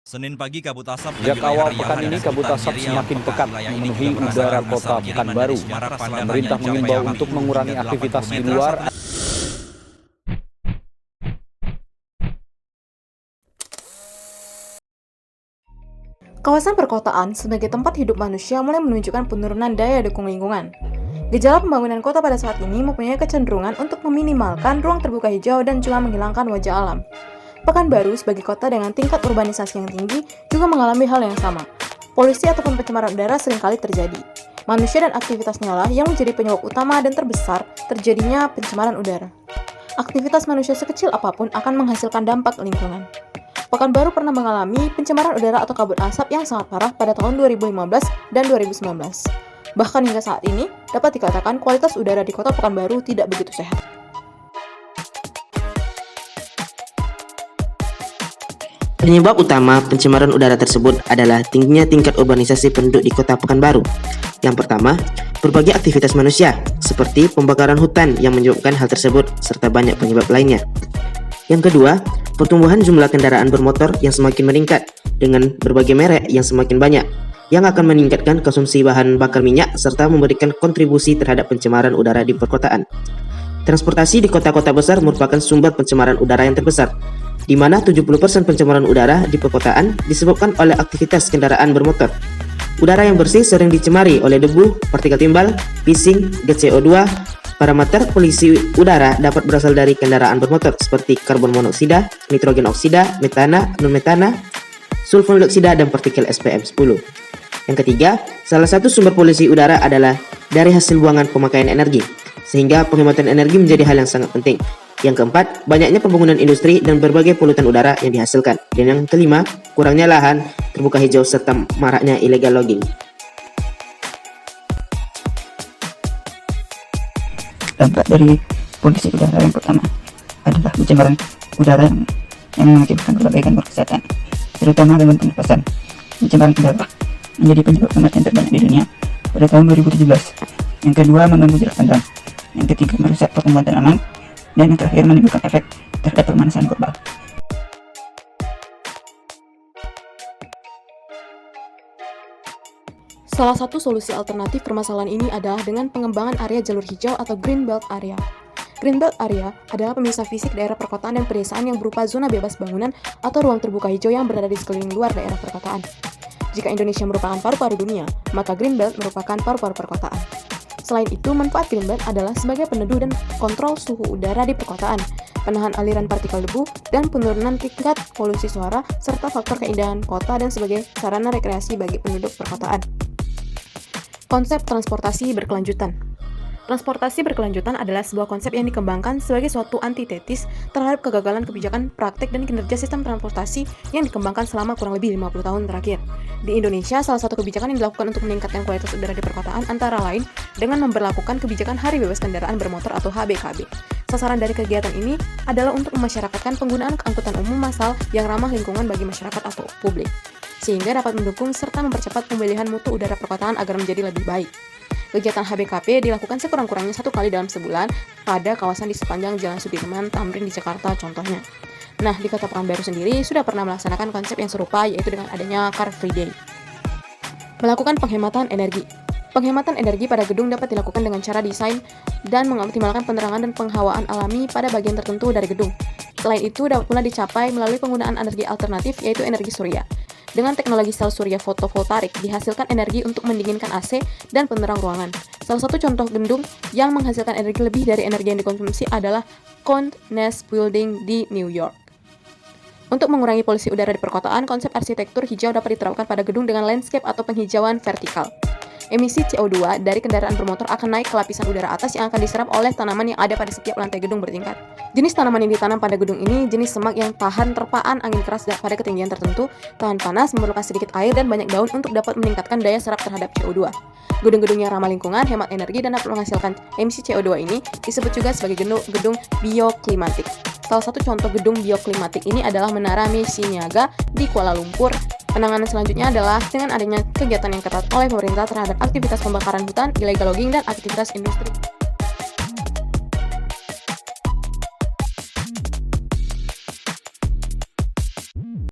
Senin pagi kabut asap Sejak awal pekan ini kabut asap semakin pekat memenuhi udara kota Pekanbaru. Pemerintah mengimbau untuk mengurangi aktivitas di luar. Kawasan perkotaan sebagai tempat hidup manusia mulai menunjukkan penurunan daya dukung lingkungan. Gejala pembangunan kota pada saat ini mempunyai kecenderungan untuk meminimalkan ruang terbuka hijau dan juga menghilangkan wajah alam. Pekanbaru sebagai kota dengan tingkat urbanisasi yang tinggi juga mengalami hal yang sama. Polusi ataupun pencemaran udara seringkali terjadi. Manusia dan aktivitasnya lah yang menjadi penyebab utama dan terbesar terjadinya pencemaran udara. Aktivitas manusia sekecil apapun akan menghasilkan dampak lingkungan. Pekanbaru pernah mengalami pencemaran udara atau kabut asap yang sangat parah pada tahun 2015 dan 2019. Bahkan hingga saat ini, dapat dikatakan kualitas udara di kota Pekanbaru tidak begitu sehat. Penyebab utama pencemaran udara tersebut adalah tingginya tingkat urbanisasi penduduk di kota Pekanbaru. Yang pertama, berbagai aktivitas manusia, seperti pembakaran hutan yang menyebabkan hal tersebut, serta banyak penyebab lainnya. Yang kedua, pertumbuhan jumlah kendaraan bermotor yang semakin meningkat, dengan berbagai merek yang semakin banyak, yang akan meningkatkan konsumsi bahan bakar minyak, serta memberikan kontribusi terhadap pencemaran udara di perkotaan. Transportasi di kota-kota besar merupakan sumber pencemaran udara yang terbesar, di mana 70% pencemaran udara di perkotaan disebabkan oleh aktivitas kendaraan bermotor. Udara yang bersih sering dicemari oleh debu, partikel timbal, bising, gas CO2. Parameter polusi udara dapat berasal dari kendaraan bermotor seperti karbon monoksida, nitrogen oksida, metana, non-metana, sulfur dioksida, dan partikel SPM10. Yang ketiga, salah satu sumber polusi udara adalah dari hasil buangan pemakaian energi, sehingga penghematan energi menjadi hal yang sangat penting. Yang keempat, banyaknya pembangunan industri dan berbagai polutan udara yang dihasilkan. Dan yang kelima, kurangnya lahan terbuka hijau serta maraknya illegal logging. Dampak dari polusi udara yang pertama adalah pencemaran udara yang mengakibatkan berbagai gangguan kesehatan, terutama gangguan pernapasan. Pencemaran udara menjadi penyebab kematian terbanyak di dunia pada tahun 2017. Yang kedua, mengganggu jarak pandang. Yang ketiga, merusak pertumbuhan tanaman. Dan yang terakhir, menimbulkan efek terhadap pemanasan global. Salah satu solusi alternatif permasalahan ini adalah dengan pengembangan area jalur hijau atau Green Belt Area. Green Belt Area adalah pemisah fisik daerah perkotaan dan pedesaan yang berupa zona bebas bangunan atau ruang terbuka hijau yang berada di sekeliling luar daerah perkotaan. Jika Indonesia merupakan paru-paru dunia, maka Green Belt merupakan paru-paru perkotaan. Selain itu, manfaat Green Belt adalah sebagai peneduh dan kontrol suhu udara di perkotaan, penahan aliran partikel debu, dan penurunan tingkat polusi suara, serta faktor keindahan kota dan sebagai sarana rekreasi bagi penduduk perkotaan. Konsep transportasi berkelanjutan. Transportasi berkelanjutan adalah sebuah konsep yang dikembangkan sebagai suatu antitesis terhadap kegagalan kebijakan, praktik, dan kinerja sistem transportasi yang dikembangkan selama kurang lebih 50 tahun terakhir. Di Indonesia, salah satu kebijakan yang dilakukan untuk meningkatkan kualitas udara di perkotaan antara lain dengan memberlakukan kebijakan Hari Bebas Kendaraan Bermotor atau HBKB. Sasaran dari kegiatan ini adalah untuk memasyarakatkan penggunaan angkutan umum massal yang ramah lingkungan bagi masyarakat atau publik, sehingga dapat mendukung serta mempercepat pemulihan mutu udara perkotaan agar menjadi lebih baik. Kegiatan HBKP dilakukan sekurang-kurangnya 1 kali dalam sebulan pada kawasan di sepanjang Jalan Sudirman, Tamrin di Jakarta contohnya. Nah, di Kota Pekanbaru sendiri sudah pernah melaksanakan konsep yang serupa, yaitu dengan adanya Car Free Day. Melakukan penghematan energi. Penghematan energi pada gedung dapat dilakukan dengan cara desain dan mengoptimalkan penerangan dan penghawaan alami pada bagian tertentu dari gedung. Selain itu, dapat pula dicapai melalui penggunaan energi alternatif, yaitu energi surya. Dengan teknologi sel surya fotovoltaik, dihasilkan energi untuk mendinginkan AC dan penerang ruangan. Salah satu contoh gedung yang menghasilkan energi lebih dari energi yang dikonsumsi adalah Condé Nast Building di New York. Untuk mengurangi polusi udara di perkotaan, konsep arsitektur hijau dapat diterapkan pada gedung dengan landscape atau penghijauan vertikal. Emisi CO2 dari kendaraan bermotor akan naik ke lapisan udara atas yang akan diserap oleh tanaman yang ada pada setiap lantai gedung bertingkat. Jenis tanaman yang ditanam pada gedung ini jenis semak yang tahan terpaan angin keras pada ketinggian tertentu, tahan panas, memerlukan sedikit air, dan banyak daun untuk dapat meningkatkan daya serap terhadap CO2. Gedung-gedung yang ramah lingkungan, hemat energi, dan dapat menghasilkan emisi CO2 ini disebut juga sebagai gedung bioklimatik. Salah satu contoh gedung bioklimatik ini adalah Menara Messi Niaga di Kuala Lumpur. Penanganan selanjutnya adalah dengan adanya kegiatan yang ketat oleh pemerintah terhadap aktivitas pembakaran hutan, illegal logging, dan aktivitas industri.